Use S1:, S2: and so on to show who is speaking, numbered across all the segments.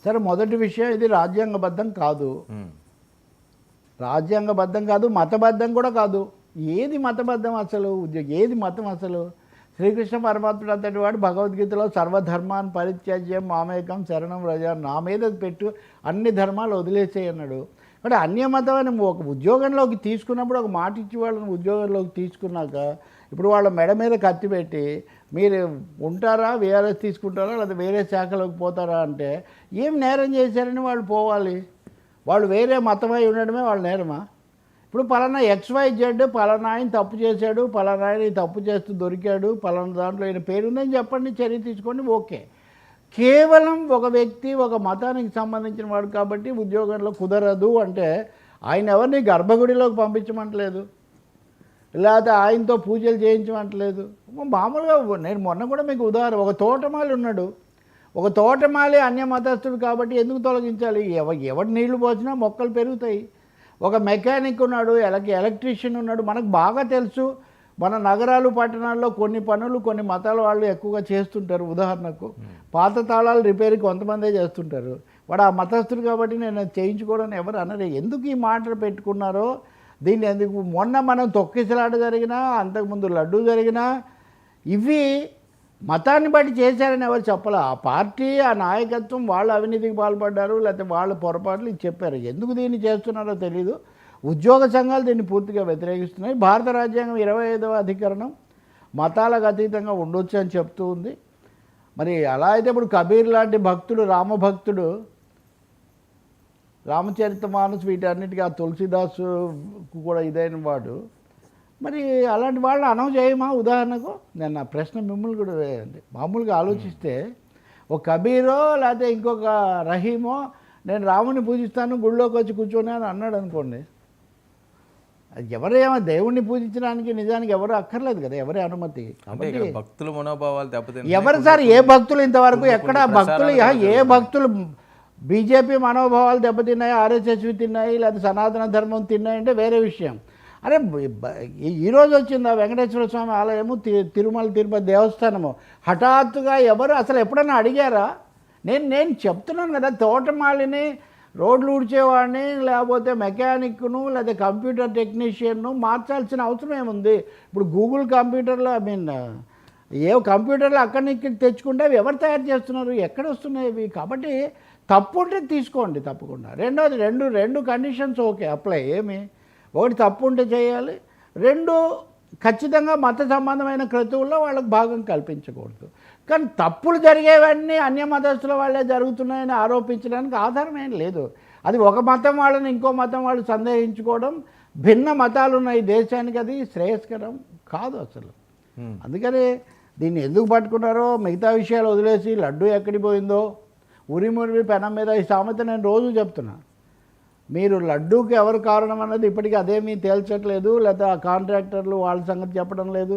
S1: సరే, మొదటి విషయం, ఇది రాజ్యాంగబద్ధం కాదు. రాజ్యాంగబద్ధం కాదు, మతబద్ధం కూడా కాదు. ఏది మతబద్ధం అసలు? ఏది మతం అసలు? శ్రీకృష్ణ పరమాత్ముడు అంతటి వాడు భగవద్గీతలో సర్వధర్మాన్ని పరిత్యజ్యం మామేకం శరణం రజ, నా మీద పెట్టు, అన్ని ధర్మాలు వదిలేసేయి అన్నాడు. అంటే అన్యమతం అని ఒక ఉద్యోగంలోకి తీసుకున్నప్పుడు ఒక మాట ఇచ్చి వాళ్ళని ఉద్యోగంలోకి తీసుకున్నాక ఇప్పుడు వాళ్ళ మెడ మీద కత్తి పెట్టి మీరు ఉంటారా, వీఆర్ఎస్ తీసుకుంటారా, లేదా వేరే శాఖలోకి పోతారా అంటే ఏం నేరం చేశారని వాళ్ళు పోవాలి? వాళ్ళు వేరే మతమై ఉండడమే వాళ్ళ నేరమా? ఇప్పుడు పలానా XYZ పలానా ఆయన తప్పు చేశాడు, పలానా ఆయన తప్పు చేస్తూ దొరికాడు, పలానా దాంట్లో ఆయన పేరు ఉందని చెప్పండి, చర్య తీసుకోండి, ఓకే. కేవలం ఒక వ్యక్తి ఒక మతానికి సంబంధించిన వాడు కాబట్టి ఉద్యోగంలో కుదరదు అంటే ఆయన ఎవరిని గర్భగుడిలోకి పంపించమంటలేదు, లేకపోతే ఆయనతో పూజలు చేయించమంటలేదు. మామూలుగా నేను మొన్న కూడా మీకు ఉదాహరణ, ఒక తోటమాలి ఉన్నాడు, ఒక తోటమాలి అన్య మతస్థుడు కాబట్టి ఎందుకు తొలగించాలి? ఎవరు నీళ్లు పోసినా మొక్కలు పెరుగుతాయి. ఒక మెకానిక్ ఉన్నాడు, ఎలక్ట్రీషియన్ ఉన్నాడు. మనకు బాగా తెలుసు, మన నగరాలు పట్టణాల్లో కొన్ని పనులు కొన్ని మతాల వాళ్ళు ఎక్కువగా చేస్తుంటారు. ఉదాహరణకు పాత తాళాలు రిపేర్కి కొంతమందే చేస్తుంటారు. వాడు ఆ మతస్థుడు కాబట్టి నేను చేయించుకోవడానికి ఎవరు అనరు. ఎందుకు ఈ మాటలు పెట్టుకున్నారో దీన్ని ఎందుకు? మొన్న మనం తొక్కిసలాట జరిగినా, అంతకుముందు లడ్డు జరిగినా, ఇవి మతాన్ని బట్టి చేశారని ఎవరు చెప్పాల. ఆ పార్టీ, ఆ నాయకత్వం వాళ్ళు అవినీతికి పాల్పడ్డారు, లేకపోతే వాళ్ళ పొరపాట్లు ఇది చెప్పారు. ఎందుకు దీన్ని చేస్తున్నారో తెలీదు. ఉద్యోగ సంఘాలు దీన్ని పూర్తిగా వ్యతిరేకిస్తున్నాయి. భారత రాజ్యాంగం 25వ అధికరణం మతాలకు అతీతంగా ఉండొచ్చు అని చెప్తూ ఉంది. మరి అలా అయితే ఇప్పుడు కబీర్ లాంటి భక్తుడు, రామభక్తుడు, రామచరితమానస్ వీటన్నిటికీ, ఆ తులసిదాసు కూడా ఇదైన వాడు, మరి అలాంటి వాళ్ళని అనౌన్స్ చేయమా? ఉదాహరణకు నేను నా ప్రశ్న మిమ్మల్ని కూడా వేయండి. మామూలుగా ఆలోచిస్తే ఒక కబీరో లేకపోతే ఇంకొక రహీమో నేను రాముని పూజిస్తాను గుళ్ళోకి వచ్చి కూర్చొని అని అన్నాడు అనుకోండి, ఎవరేమో దేవుణ్ణి పూజించడానికి నిజానికి ఎవరు అక్కర్లేదు కదా, ఎవరి అనుమతి.
S2: భక్తుల మనోభావాలు
S1: ఎవరు సార్? ఏ భక్తులు ఇంతవరకు ఎక్కడ భక్తులు, ఏ భక్తులు బీజేపీ మనోభావాలు దెబ్బతిన్నాయి, RSSవి తిన్నాయి, లేదా సనాతన ధర్మం తిన్నాయి అంటే వేరే విషయం. అరే ఈరోజు వచ్చింది ఆ వెంకటేశ్వర స్వామి ఆలయము, తిరుమల తిరుపతి దేవస్థానము, హఠాత్తుగా ఎవరు అసలు ఎప్పుడన్నా అడిగారా? నేను చెప్తున్నాను కదా, తోటమాలిని, రోడ్లు ఊడ్చేవాడిని, లేకపోతే మెకానిక్ను, లేదా కంప్యూటర్ టెక్నీషియన్ను మార్చాల్సిన అవసరం ఏముంది? ఇప్పుడు గూగుల్ కంప్యూటర్లో ఏ కంప్యూటర్లు అక్కడి నుంచి తెచ్చుకుంటే అవి ఎవరు తయారు చేస్తున్నారు, ఎక్కడ వస్తున్నాయి ఇవి? కాబట్టి తప్పు ఉంటే తీసుకోండి తప్పకుండా. రెండోది, రెండు కండిషన్స్ ఓకే అప్లై. ఏమి? ఒకటి తప్పు ఉంటే చేయాలి, రెండు ఖచ్చితంగా మత సంబంధమైన క్రతువుల్లో వాళ్ళకి భాగం కల్పించకూడదు. కానీ తప్పులు జరిగేవన్నీ అన్య మతస్థుల వాళ్ళే జరుగుతున్నాయని ఆరోపించడానికి ఆధారం ఏం లేదు. అది ఒక మతం వాళ్ళని ఇంకో మతం వాళ్ళు సందేహించుకోవడం, భిన్న మతాలు ఉన్న ఈ దేశానికి అది శ్రేయస్కరం కాదు అసలు. అందుకని దీన్ని ఎందుకు పట్టుకున్నారో మిగతా విషయాలు వదిలేసి లడ్డు ఎక్కడికి పోయిందో, ఉరిమురిమి పెనం మీద, ఈ సామెత నేను రోజు చెప్తున్నా. మీరు లడ్డూకి ఎవరు కారణం అన్నది ఇప్పటికీ అదేమీ తేల్చట్లేదు, లేకపోతే ఆ కాంట్రాక్టర్లు వాళ్ళ సంగతి చెప్పడం లేదు.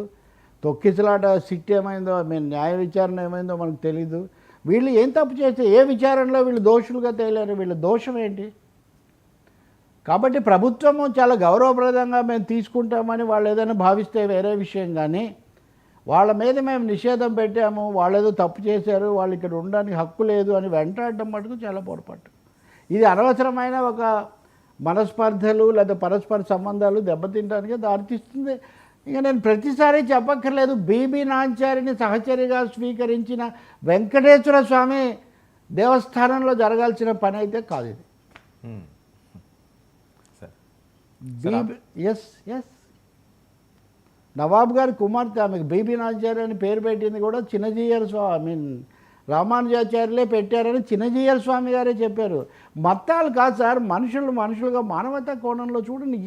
S1: తొక్కిసలాట సిట్ ఏమైందో, న్యాయ విచారణ ఏమైందో మనకు తెలీదు. వీళ్ళు ఏం తప్పు చేస్తే ఏ విచారణలో వీళ్ళు దోషులుగా తేలారు? వీళ్ళ దోషం ఏంటి? కాబట్టి ప్రభుత్వము చాలా గౌరవప్రదంగా మేము తీసుకుంటామని వాళ్ళు ఏదైనా భావిస్తే వేరే విషయం, కానీ వాళ్ళ మీద మేము నిషేధం పెట్టాము, వాళ్ళు ఏదో తప్పు చేశారు, వాళ్ళు ఇక్కడ ఉండడానికి హక్కు లేదు అని వెంటాడడం మటుకు చాలా పొరపాటు. ఇది అనవసరమైన ఒక మనస్పర్ధలు లేదా పరస్పర సంబంధాలు దెబ్బతింటానికి దారితీస్తుంది. ఇక నేను ప్రతిసారి చెప్పక్కర్లేదు, బీబీ నాంచారిని సహచరిగా స్వీకరించిన వెంకటేశ్వర స్వామి దేవస్థానంలో జరగాల్సిన పని అయితే కాదు ఇది. ఎస్ నవాబ్ గారి కుమార్తె, ఆమెకు బీబీ నాంచారి అని పేరు పెట్టింది కూడా చిన్నజీయర్ స్వామి, రామానుజాచార్యులే పెట్టారని చిన్నజీయర్ స్వామి గారే చెప్పారు. మతాలు కాదు సార్, మనుషులుగా మానవతా కోణంలో చూడండి.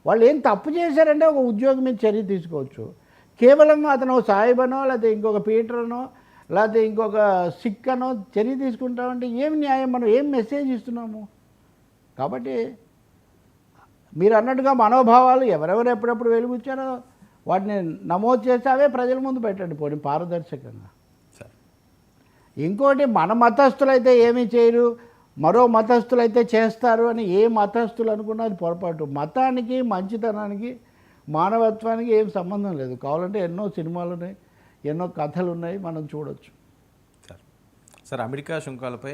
S1: వాళ్ళు ఏం తప్పు చేశారంటే ఒక ఉద్యోగం మీద చర్య తీసుకోవచ్చు. కేవలం అతను సాయిబనో లేకపోతే ఇంకొక పీటరనో లేకపోతే ఇంకొక సిక్ అనో చర్య తీసుకుంటామంటే ఏం న్యాయం? మనం ఏం మెసేజ్ ఇస్తున్నాము? కాబట్టి మీరు అన్నట్టుగా మనోభావాలు ఎవరెవరు ఎప్పుడెప్పుడు వెలుగుచ్చారో వాటిని నమోదు చేసి అవే ప్రజల ముందు పెట్టండి, పోనీ పారదర్శకంగా. ఇంకోటి, మన మతస్థులైతే ఏమీ చేయరు, మరో మతస్థులైతే చేస్తారు అని ఏ మతస్థులు అనుకున్నది పొరపాటు. మతానికి, మంచితనానికి, మానవత్వానికి ఏం సంబంధం లేదు. కావాలంటే ఎన్నో సినిమాలు ఉన్నాయి, ఎన్నో కథలు ఉన్నాయి, మనం చూడొచ్చు.
S2: Sir America సుంకాలపై